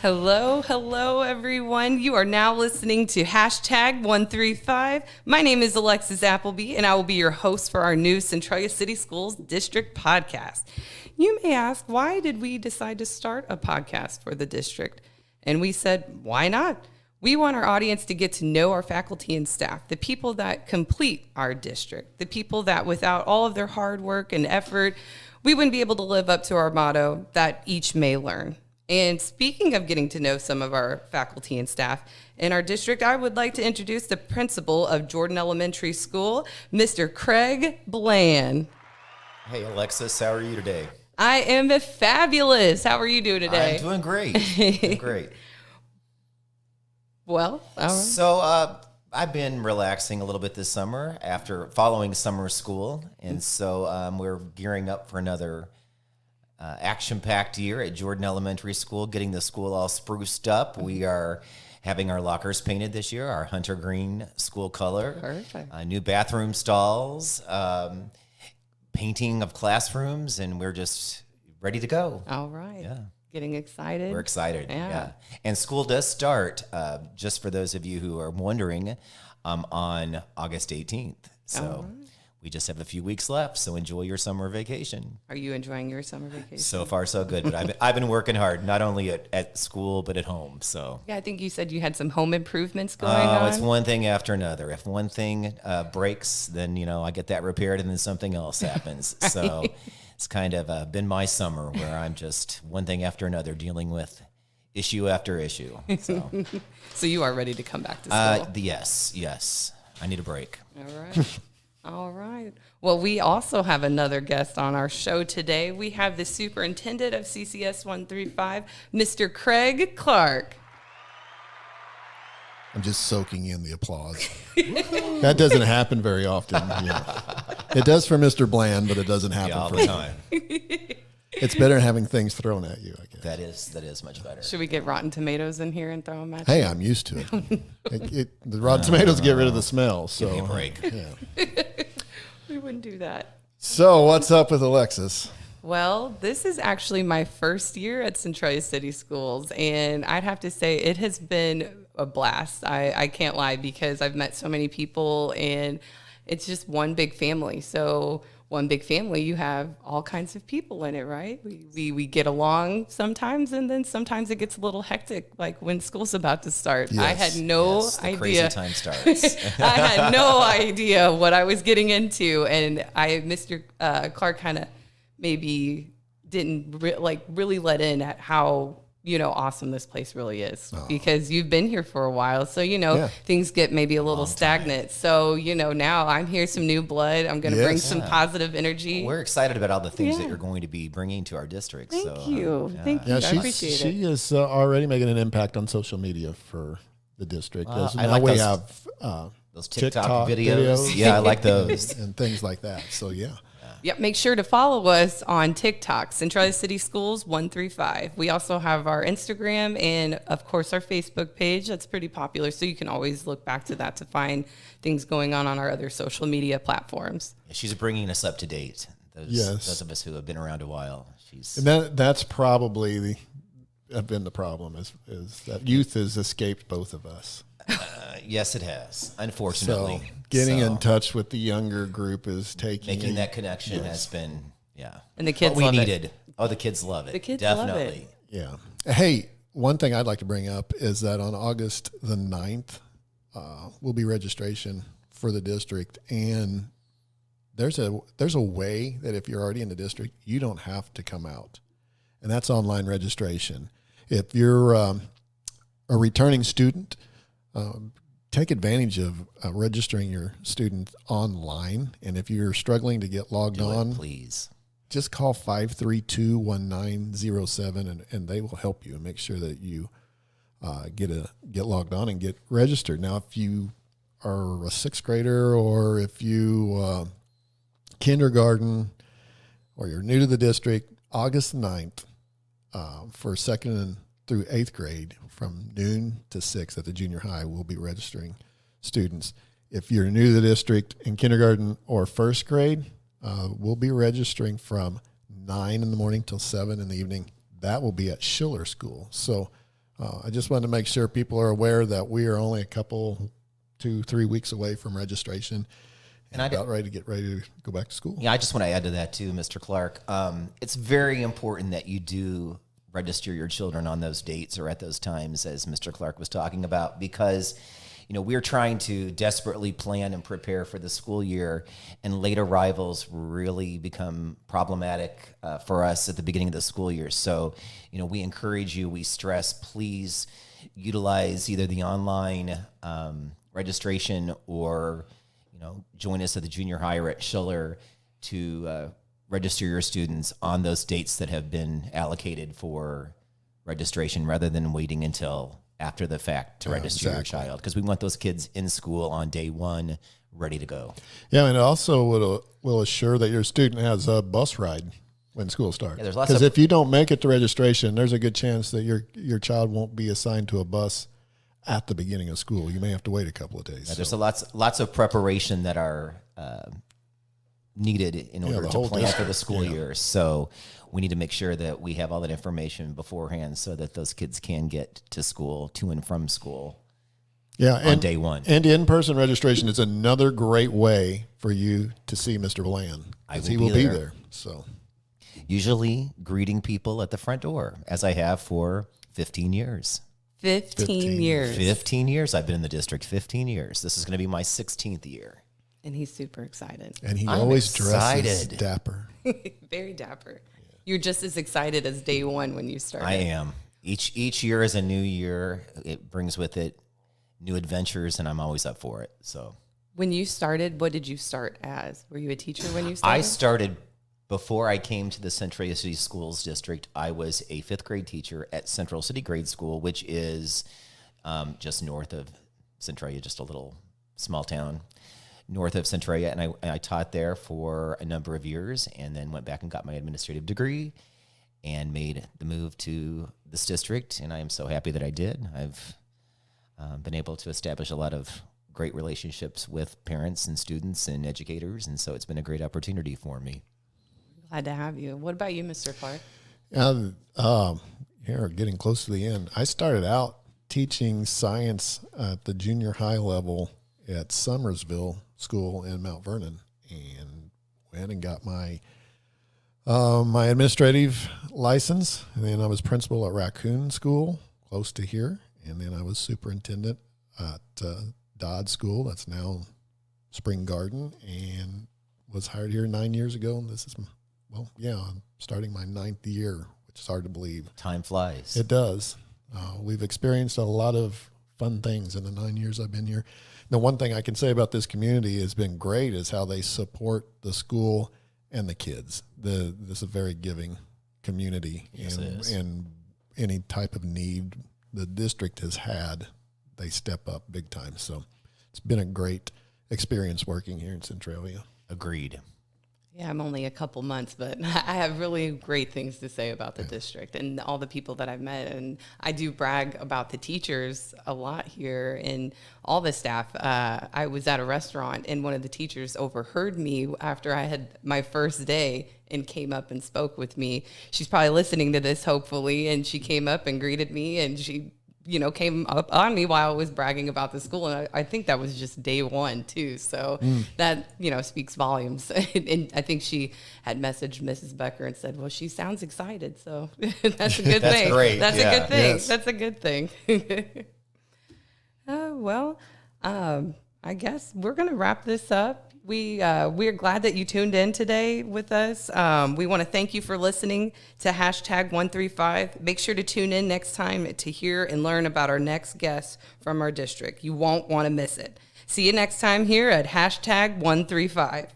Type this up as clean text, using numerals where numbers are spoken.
Hello, everyone. You are now listening to #135. My name is Alexis Appleby, and I will be your host for our new Centralia City Schools District podcast. You may ask, why did we decide to start a podcast for the district? And we said, why not? We want our audience to get to know our faculty and staff, the people that complete our district, the people that without all of their hard work and effort, we wouldn't be able to live up to our motto that each may learn. And speaking of getting to know some of our faculty and staff in our district, I would like to introduce the principal of Jordan Elementary School, Mr. Craig Bland. Hey, Alexis, how are you today? I am fabulous. How are you doing today? I'm doing great. Doing great. Well, all right. So I've been relaxing a little bit this summer after following summer school, and so we're gearing up for another action-packed year at Jordan Elementary School, getting the school all spruced up. We are having our lockers painted this year, our hunter green school color. Perfect. New bathroom stalls, painting of classrooms, and we're just ready to go. All right. Yeah. Getting excited. We're excited, Yeah. And school does start, just for those of you who are wondering, on August 18th. So we just have a few weeks left, so enjoy your summer vacation. Are you enjoying your summer vacation? So far, so good. But I've been working hard, not only at school, but at home. So Yeah, I think you said you had some home improvements going on. it's one thing after another. If one thing breaks, then, I get that repaired, and then something else happens. So it's kind of been my summer where I'm just one thing after another dealing with issue after issue. So, So you are ready to come back to school. Yes. I need a break. All right. All right. Well, we also have another guest on our show today. We have the superintendent of CCS 135, Mr. Craig Clark. I'm just soaking in the applause. That doesn't happen very often. It does for Mr. Bland, but it doesn't happen All for the me. time. It's better than having things thrown at you, I guess. That is much better. Should we get rotten tomatoes in here and throw them at Hey, you? I'm used to it. The rotten tomatoes get rid of the smell. So, Give me a break. Yeah. We wouldn't do that. So what's up with Alexis? Well, this is actually my first year at Centralia City Schools, and I'd have to say it has been a blast. I can't lie, because I've met so many people, and it's just one big family. So one big family, you have all kinds of people in it, right? We get along sometimes, and then sometimes it gets a little hectic, like when school's about to start. Yes. I had no The idea. crazy time starts. I had no idea what I was getting into, and Mr. Clark kind of maybe didn't really let in at how awesome this place really is, because you've been here for a while, so things get maybe a little stagnant. So now I'm here, some new blood. I'm going to bring some positive energy. We're excited about all the things that you're going to be bringing to our district. Thank you. Thank you. Yeah, I appreciate it. she is already making an impact on social media for the district. I now like we those- have Those TikTok videos. Yeah, I like those. and things like that. So yeah. Yep, make sure to follow us on TikTok, Centralia City Schools 135. We also have our Instagram and, of course, our Facebook page. That's pretty popular, so you can always look back to that to find things going on our other social media platforms. Yeah, she's bringing us up to date. Those of us who have been around a while. And that's probably been the problem is that youth has escaped both of us. Yes, it has, unfortunately. So getting in touch with the younger group is making that connection has been, And the kids what we love needed. it. Oh, the kids love it. The kids Definitely. love it. Yeah. Hey, one thing I'd like to bring up is that on August the 9th, will be registration for the district. And there's a way that if you're already in the district, you don't have to come out. And that's online registration. If you're a returning student, take advantage of registering your student online. And if you're struggling to get logged on, please just call 532-1907 and they will help you and make sure that you get logged on and get registered. Now, if you are a sixth grader, or if you kindergarten, or you're new to the district, August 9th for second and through eighth grade from noon to 6 at the junior high, we'll be registering students. If you're new to the district in kindergarten or first grade, we'll be registering from 9 in the morning till 7 in the evening. That will be at Schiller School. So I just wanted to make sure people are aware that we are only a couple, 2-3 weeks away from registration, and about ready to go back to school. Yeah, I just want to add to that too, Mr. Clark. It's very important that you do register your children on those dates or at those times, as Mr. Clark was talking about, because we're trying to desperately plan and prepare for the school year, and late arrivals really become problematic for us at the beginning of the school year. So, we encourage you, we stress, please utilize either the online registration or, join us at the junior high or at Schiller to register your students on those dates that have been allocated for registration, rather than waiting until after the fact to register your child, because we want those kids in school on day one, ready to go. Yeah, and it also will assure that your student has a bus ride when school starts. Yeah, there's lots because of, if you don't make it to registration, there's a good chance that your child won't be assigned to a bus at the beginning of school. You may have to wait a couple of days. Yeah, there's lots of preparation that are needed in order to plan for the school year. So we need to make sure that we have all that information beforehand so that those kids can get to school, to and from school on day one. And in-person registration is another great way for you to see Mr. Bland, because he will be there. So usually greeting people at the front door, as I have for 15 years. 15 years. 15 years. I've been in the district 15 years. This is going to be my 16th year. And he's super excited. And he always dresses dapper. Very dapper. You're just as excited as day one when you started. I am. Each year is a new year. It brings with it new adventures, and I'm always up for it. So, when you started, what did you start as? Were you a teacher when you started? I started before I came to the Centralia City Schools District. I was a 5th grade teacher at Central City Grade School, which is just north of Centralia, just a little small town north of Centralia, and I taught there for a number of years, and then went back and got my administrative degree and made the move to this district, and I am so happy that I did. I've been able to establish a lot of great relationships with parents and students and educators, and so it's been a great opportunity for me. Glad to have you. What about you, Mr. Clark? Here, getting close to the end. I started out teaching science at the junior high level at Summersville School in Mount Vernon, and went and got my my administrative license, and then I was principal at Raccoon School, close to here, and then I was superintendent at Dodd School, that's now Spring Garden, and was hired here 9 years ago, and this is, I'm starting my 9th year, which is hard to believe. Time flies. It does. We've experienced a lot of fun things in the 9 years I've been here. The one thing I can say about this community has been great is how they support the school and the kids. This is a very giving community, yes, it is. And any type of need the district has had, they step up big time. So it's been a great experience working here in Centralia. Agreed. Yeah, I'm only a couple months, but I have really great things to say about the district and all the people that I've met. And I do brag about the teachers a lot here and all the staff. I was at a restaurant, and one of the teachers overheard me after I had my first day and came up and spoke with me. She's probably listening to this, hopefully, and she came up and greeted me, and she came up on me while I was bragging about the school. And I think that was just day one too. So that, speaks volumes. And I think she had messaged Mrs. Becker and said, well, she sounds excited. So that's a good That's thing. great. That's Yeah. a good thing. Yes. That's a good thing. I guess we're going to wrap this up. We're glad that you tuned in today with us. We want to thank you for listening to #135. Make sure to tune in next time to hear and learn about our next guest from our district. You won't want to miss it. See you next time here at #135.